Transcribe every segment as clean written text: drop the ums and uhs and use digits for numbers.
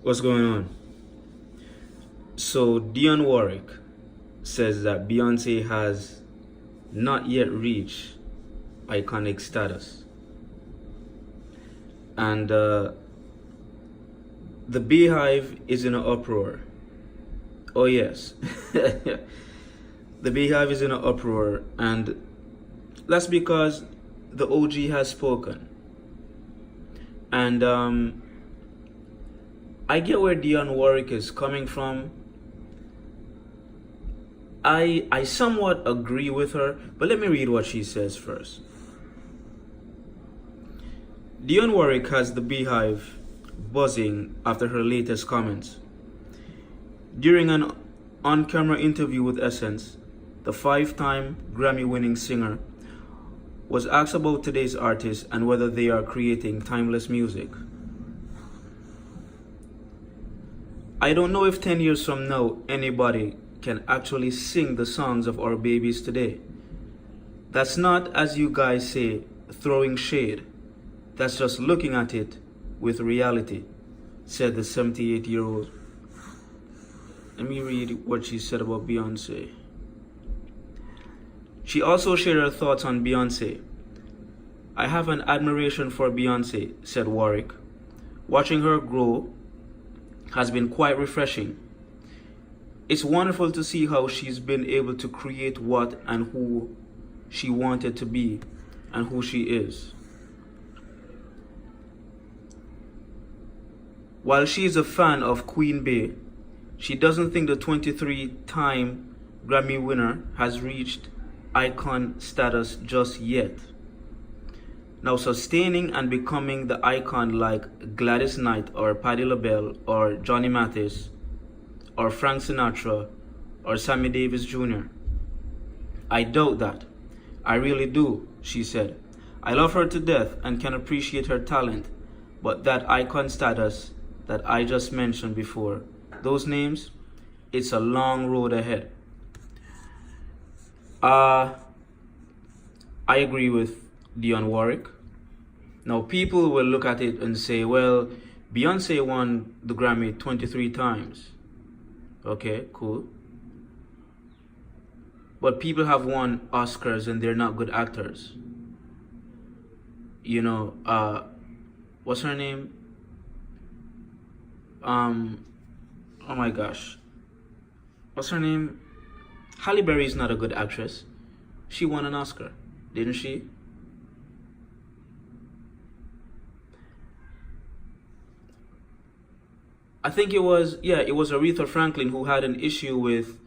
What's going on? So Dionne Warwick says that Beyonce has not yet reached iconic status. And the Beehive is in an uproar. Oh yes. The Beehive is in an uproar, and that's because the OG has spoken. And I get where Dionne Warwick is coming from. I somewhat agree with her, but let me read what she says first. Dionne Warwick has the Beehive buzzing after her latest comments. During an on-camera interview with Essence, the 5-time Grammy-winning singer was asked about today's artists and whether they are creating timeless music. I don't know if 10 years from now anybody can actually sing the songs of our babies today. That's not, as you guys say, throwing shade. That's just looking at it with reality, said the 78-year-old. Let me read what she said about Beyoncé. She also shared her thoughts on Beyoncé. I have an admiration for Beyoncé, said Warwick. Watching her grow has been quite refreshing. It's wonderful to see how she's been able to create what and who she wanted to be and who she is. While she is a fan of Queen Bey, she doesn't think the 23-time Grammy winner has reached icon status just yet. Now, sustaining and becoming the icon like Gladys Knight or Patti LaBelle or Johnny Mathis or Frank Sinatra or Sammy Davis Jr. I doubt that. I really do, she said. I love her to death and can appreciate her talent, but that icon status that I just mentioned before, those names, it's a long road ahead. I agree with Dionne Warwick. Now, people will look at it and say, well, Beyonce won the Grammy 23 times. Okay, cool. But people have won Oscars and they're not good actors. You know, what's her name? Oh my gosh. What's her name? Halle Berry is not a good actress. She won an Oscar, didn't she? I think it was Aretha Franklin who had an issue with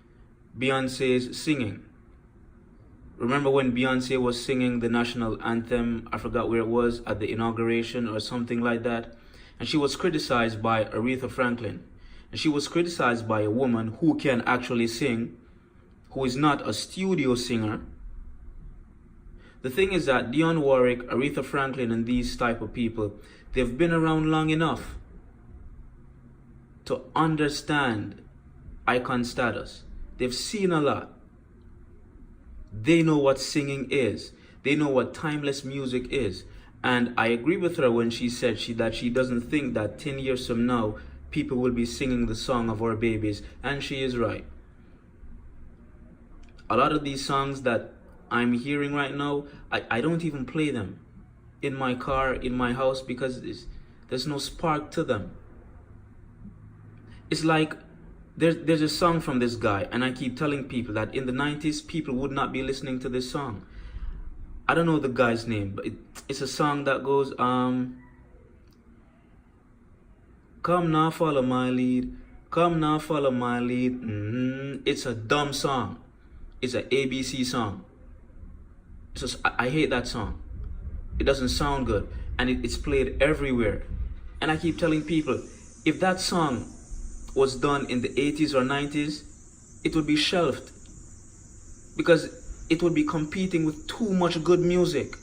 Beyonce's singing. Remember when Beyonce was singing the national anthem, I forgot where it was, at the inauguration or something like that, and she was criticized by Aretha Franklin. And she was criticized by a woman who can actually sing, who is not a studio singer. The thing is that Dionne Warwick, Aretha Franklin, and these type of people, they've been around long enough to understand icon status. They've seen a lot. They know what singing is. They know what timeless music is. And I agree with her when she said that she doesn't think that 10 years from now, people will be singing the song of our babies. And she is right. A lot of these songs that I'm hearing right now, I don't even play them in my car, in my house, because there's no spark to them. It's like there's a song from this guy, and I keep telling people that in the 90s, people would not be listening to this song. I don't know the guy's name, but it's a song that goes, come now, follow my lead. Come now, follow my lead. It's a dumb song. It's an ABC song. I hate that song. It doesn't sound good, and it's played everywhere. And I keep telling people, if that song was done in the 80s or 90s, it would be shelved because it would be competing with too much good music.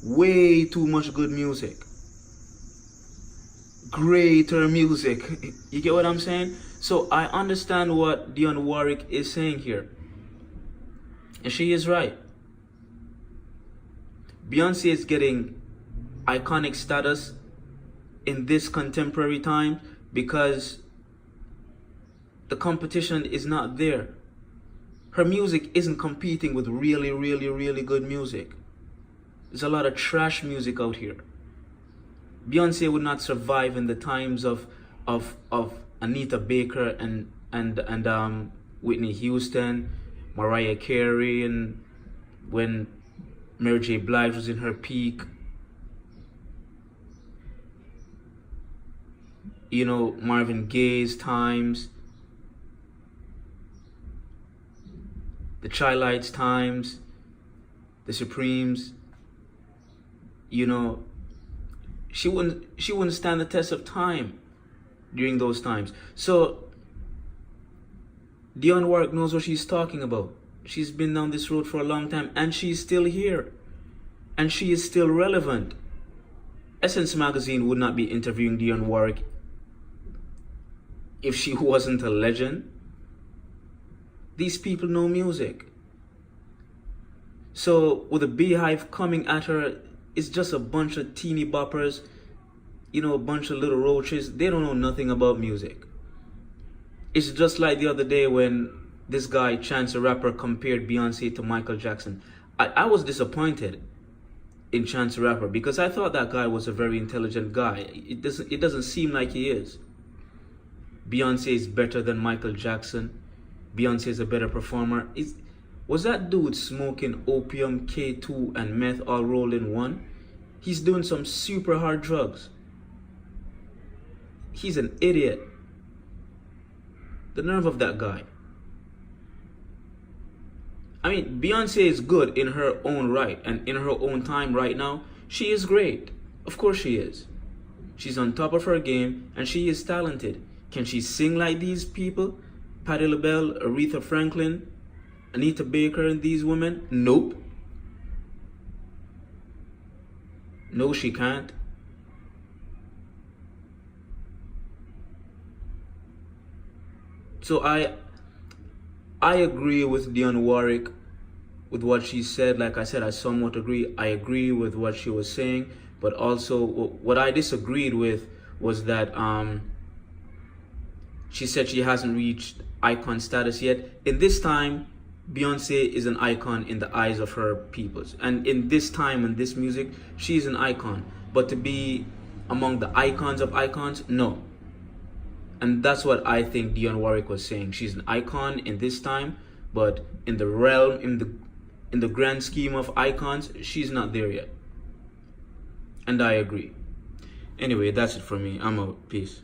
Way too much good music. Greater music. You get what I'm saying? So I understand what Dionne Warwick is saying here. And she is right. Beyoncé is getting iconic status in this contemporary time because the competition is not there. Her music isn't competing with really, really, really good music. There's a lot of trash music out here. Beyonce would not survive in the times of Anita Baker and Whitney Houston, Mariah Carey, and when Mary J. Blige was in her peak. You know, Marvin Gaye's times, the Chi-Lites times, the Supremes. You know, she wouldn't stand the test of time during those times. So Dionne Warwick knows what she's talking about. She's been down this road for a long time, and she's still here, and she is still relevant. Essence magazine would not be interviewing Dionne Warwick if she wasn't a legend. These people know music. So with a beehive coming at her, it's just a bunch of teeny boppers, you know, a bunch of little roaches. They don't know nothing about music. It's just like the other day when this guy, Chance the Rapper, compared Beyonce to Michael Jackson. I was disappointed in Chance the Rapper because I thought that guy was a very intelligent guy. It doesn't seem like he is. Beyonce is better than Michael Jackson. Beyonce is a better performer. Was that dude smoking opium, K2, and meth all rolled in one? He's doing some super hard drugs. He's an idiot. The nerve of that guy. I mean, Beyonce is good in her own right, and in her own time right now, she is great. Of course she is. She's on top of her game, and she is talented. Can she sing like these people? Patti LaBelle, Aretha Franklin, Anita Baker, and these women? Nope. No, she can't. So I agree with Dionne Warwick with what she said. Like I said, I somewhat agree. I agree with what she was saying, but also what I disagreed with was that she said she hasn't reached icon status yet. In this time, Beyonce is an icon in the eyes of her peoples. And in this time and this music, she's an icon. But to be among the icons of icons, no. And that's what I think Dionne Warwick was saying. She's an icon in this time, but in the realm, in the grand scheme of icons, she's not there yet. And I agree. Anyway, that's it for me. I'm out. Peace.